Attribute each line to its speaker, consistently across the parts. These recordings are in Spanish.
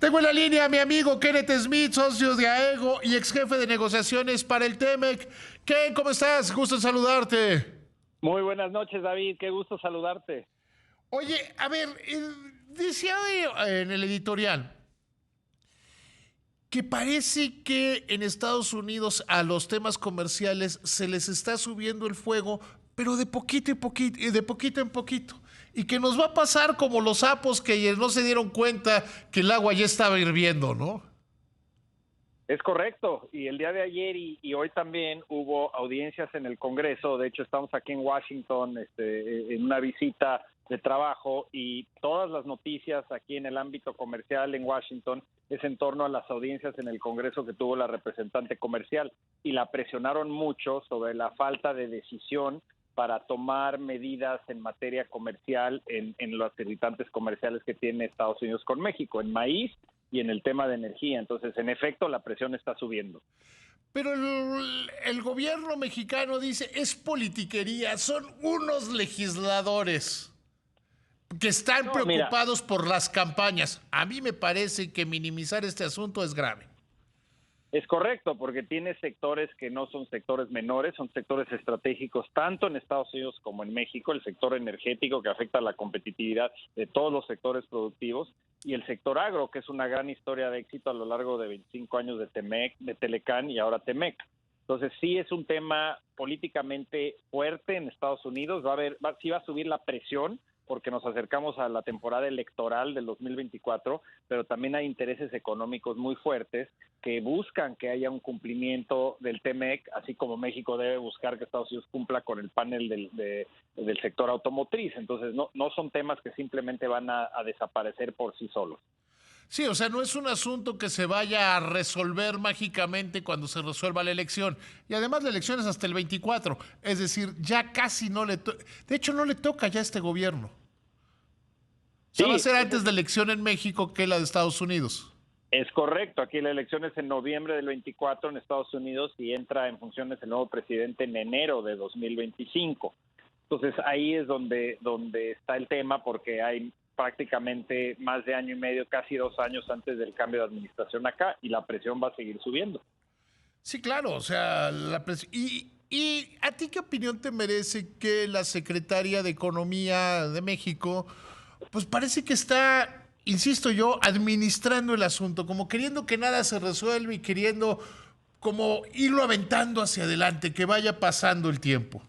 Speaker 1: Tengo en la línea a mi amigo Kenneth Smith, socio de AEGO y ex jefe de negociaciones para el TEMEC. Ken, ¿cómo estás? Gusto en saludarte.
Speaker 2: Muy buenas noches, David. Qué gusto saludarte.
Speaker 1: Oye, a ver, decía en el editorial que parece que en Estados Unidos a los temas comerciales se les está subiendo el fuego, pero de poquito en poquito, de poquito en poquito. Y que nos va a pasar como los sapos que no se dieron cuenta que el agua ya estaba hirviendo, ¿no?
Speaker 2: Es correcto. Y el día de ayer y hoy también hubo audiencias en el Congreso. De hecho, estamos aquí en Washington en una visita de trabajo y todas las noticias aquí en el ámbito comercial en Washington es en torno a las audiencias en el Congreso que tuvo la representante comercial y la presionaron mucho sobre la falta de decisión para tomar medidas en materia comercial en los irritantes comerciales que tiene Estados Unidos con México, en maíz y en el tema de energía. Entonces, en efecto, la presión está subiendo.
Speaker 1: Pero el gobierno mexicano dice, es politiquería, son unos legisladores que están preocupados por las campañas. A mí me parece que minimizar este asunto es grave.
Speaker 2: Es correcto, porque tiene sectores que no son sectores menores, son sectores estratégicos tanto en Estados Unidos como en México, el sector energético que afecta a la competitividad de todos los sectores productivos y el sector agro, que es una gran historia de éxito a lo largo de 25 años de TEMEC, de Telecán y ahora TEMEC. Entonces sí es un tema políticamente fuerte en Estados Unidos, sí va a subir la presión porque nos acercamos a la temporada electoral del 2024, pero también hay intereses económicos muy fuertes que buscan que haya un cumplimiento del TEMEC, así como México debe buscar que Estados Unidos cumpla con el panel del sector automotriz. Entonces no son temas que simplemente van a desaparecer por sí solos.
Speaker 1: Sí, o sea, no es un asunto que se vaya a resolver mágicamente cuando se resuelva la elección. Y además la elección es hasta el 24. Es decir, ya casi no le toca. De hecho, no le toca ya a este gobierno. O sea, va a
Speaker 2: Sí,
Speaker 1: ser antes de la elección en México que la de Estados Unidos.
Speaker 2: es correcto. Aquí la elección es en noviembre del 24 en Estados Unidos y entra en funciones el nuevo presidente en enero de 2025. Entonces ahí es donde está el tema, porque hay prácticamente más de año y medio, casi 2 años antes del cambio de administración acá, y la presión va a seguir subiendo.
Speaker 1: Sí, claro, o sea, la presión. ¿Y a ti qué opinión te merece que la secretaria de Economía de México, pues parece que está, insisto yo, administrando el asunto, como queriendo que nada se resuelva y queriendo como irlo aventando hacia adelante, que vaya pasando el tiempo?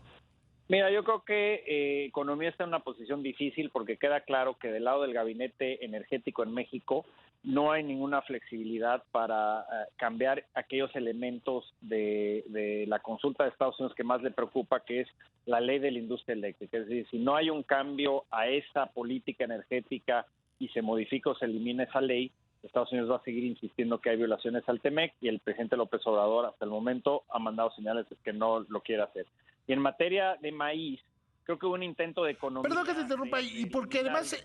Speaker 2: Mira, yo creo que Economía está en una posición difícil porque queda claro que del lado del gabinete energético en México no hay ninguna flexibilidad para cambiar aquellos elementos de la consulta de Estados Unidos que más le preocupa, que es la ley de la industria eléctrica. Es decir, si no hay un cambio a esa política energética y se modifica o se elimina esa ley, Estados Unidos va a seguir insistiendo que hay violaciones al TEMEC y el presidente López Obrador hasta el momento ha mandado señales de que no lo quiere hacer. Y en materia de maíz, creo que hubo un intento de economía.
Speaker 1: Perdón que te interrumpa, y porque además,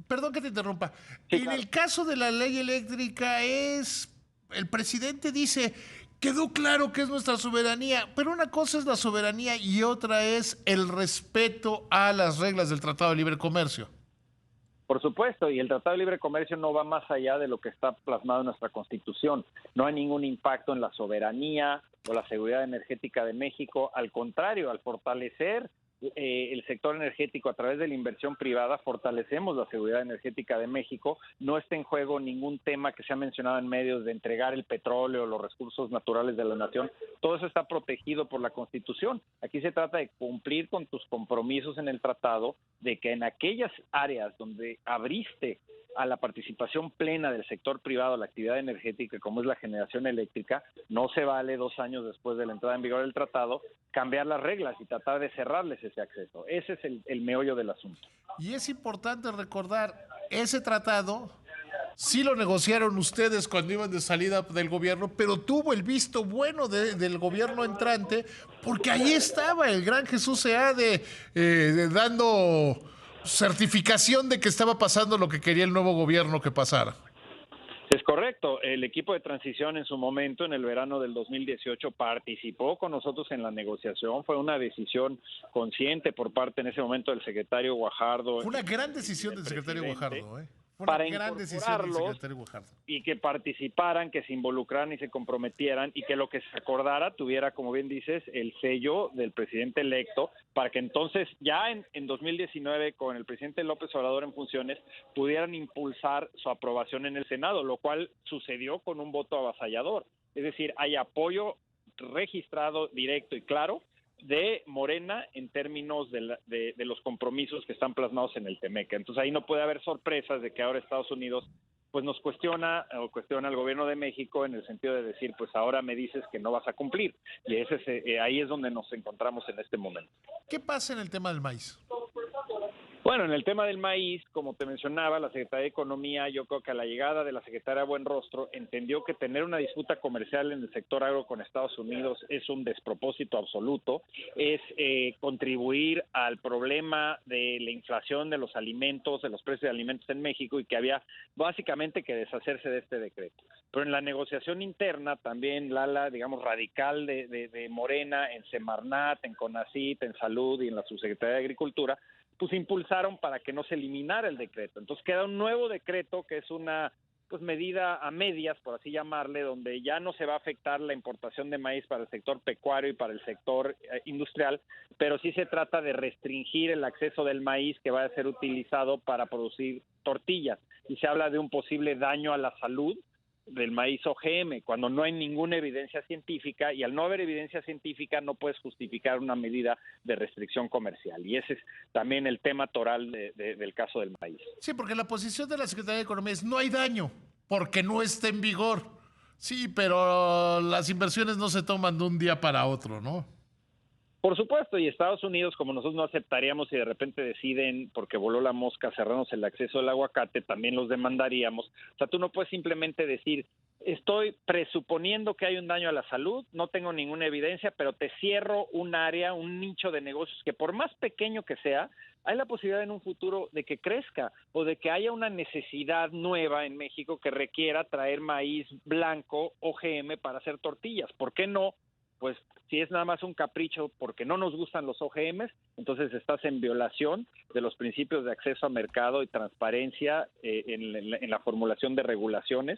Speaker 1: perdón que te interrumpa,
Speaker 2: Sí,
Speaker 1: en
Speaker 2: claro.
Speaker 1: el caso de la ley eléctrica el presidente dice, quedó claro que es nuestra soberanía, pero una cosa es la soberanía y otra es el respeto a las reglas del Tratado de Libre Comercio.
Speaker 2: Por supuesto, y el Tratado de Libre Comercio no va más allá de lo que está plasmado en nuestra Constitución. No hay ningún impacto en la soberanía o la seguridad energética de México. Al contrario, al fortalecer el sector energético a través de la inversión privada, fortalecemos la seguridad energética de México. No está en juego ningún tema que se ha mencionado en medios de entregar el petróleo, los recursos naturales de la nación. Todo eso está protegido por la Constitución. Aquí se trata de cumplir con tus compromisos en el tratado, de que en aquellas áreas donde abriste a la participación plena del sector privado a la actividad energética, como es la generación eléctrica, no se vale 2 años después de la entrada en vigor del tratado cambiar las reglas y tratar de cerrarles ese acceso. Ese es el meollo del asunto.
Speaker 1: Y es importante recordar, ese tratado sí lo negociaron ustedes cuando iban de salida del gobierno, pero tuvo el visto bueno del gobierno entrante, porque ahí estaba el gran Jesús Seade dando certificación de que estaba pasando lo que quería el nuevo gobierno que pasara.
Speaker 2: Es correcto. El equipo de transición en su momento, en el verano del 2018, participó con nosotros en la negociación. Fue una decisión consciente por parte en ese momento del secretario Guajardo.
Speaker 1: Fue una gran decisión del secretario Guajardo, ¿eh? Fue una
Speaker 2: para
Speaker 1: gran decisión del
Speaker 2: incorporarlos
Speaker 1: secretario Guajardo.
Speaker 2: y que participaran, que se involucraran y se comprometieran y que lo que se acordara tuviera, como bien dices, el sello del presidente electo, para que entonces ya en 2019 con el presidente López Obrador en funciones pudieran impulsar su aprobación en el Senado, lo cual sucedió con un voto avasallador. Es decir, hay apoyo registrado, directo y claro de Morena en términos de los compromisos que están plasmados en el TEMEC. Entonces ahí no puede haber sorpresas de que ahora Estados Unidos pues nos cuestiona o cuestiona al gobierno de México en el sentido de decir, pues ahora me dices que no vas a cumplir. Y ahí es donde nos encontramos en este momento.
Speaker 1: ¿Qué pasa en el tema del maíz?
Speaker 2: Bueno, en el tema del maíz, como te mencionaba, la Secretaría de Economía, yo creo que a la llegada de la secretaria Buenrostro, entendió que tener una disputa comercial en el sector agro con Estados Unidos es un despropósito absoluto, es contribuir al problema de la inflación de los alimentos, de los precios de alimentos en México, y que había básicamente que deshacerse de este decreto. Pero en la negociación interna, también la digamos, radical de Morena, en Semarnat, en CONACYT, en Salud y en la Subsecretaría de Agricultura, pues impulsaron para que no se eliminara el decreto. Entonces queda un nuevo decreto que es una pues medida a medias, por así llamarle, donde ya no se va a afectar la importación de maíz para el sector pecuario y para el sector industrial, pero sí se trata de restringir el acceso del maíz que va a ser utilizado para producir tortillas. Y se habla de un posible daño a la salud del maíz OGM, cuando no hay ninguna evidencia científica, y al no haber evidencia científica no puedes justificar una medida de restricción comercial. Y ese es también el tema toral del caso del maíz.
Speaker 1: Sí, porque la posición de la Secretaría de Economía es no hay daño, porque no está en vigor. Sí, pero las inversiones no se toman de un día para otro, ¿no?
Speaker 2: Por supuesto, y Estados Unidos, como nosotros no aceptaríamos si de repente deciden, porque voló la mosca, cerrarnos el acceso al aguacate, también los demandaríamos. O sea, tú no puedes simplemente decir, estoy presuponiendo que hay un daño a la salud, no tengo ninguna evidencia, pero te cierro un área, un nicho de negocios que por más pequeño que sea, hay la posibilidad en un futuro de que crezca o de que haya una necesidad nueva en México que requiera traer maíz blanco OGM para hacer tortillas. ¿Por qué no? Pues si es nada más un capricho porque no nos gustan los OGMs, entonces estás en violación de los principios de acceso a mercado y transparencia en la formulación de regulaciones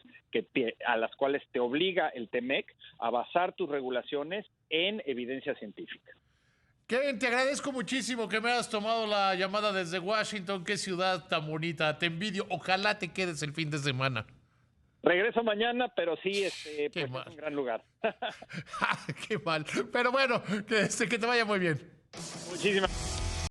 Speaker 2: a las cuales te obliga el TEMEC a basar tus regulaciones en evidencia científica.
Speaker 1: Kevin, te agradezco muchísimo que me hayas tomado la llamada desde Washington. Qué ciudad tan bonita. Te envidio. Ojalá te quedes el fin de semana.
Speaker 2: Regreso mañana, pero sí, pues es un gran lugar.
Speaker 1: Qué mal. Pero bueno, que te vaya muy bien.
Speaker 2: Muchísimas gracias.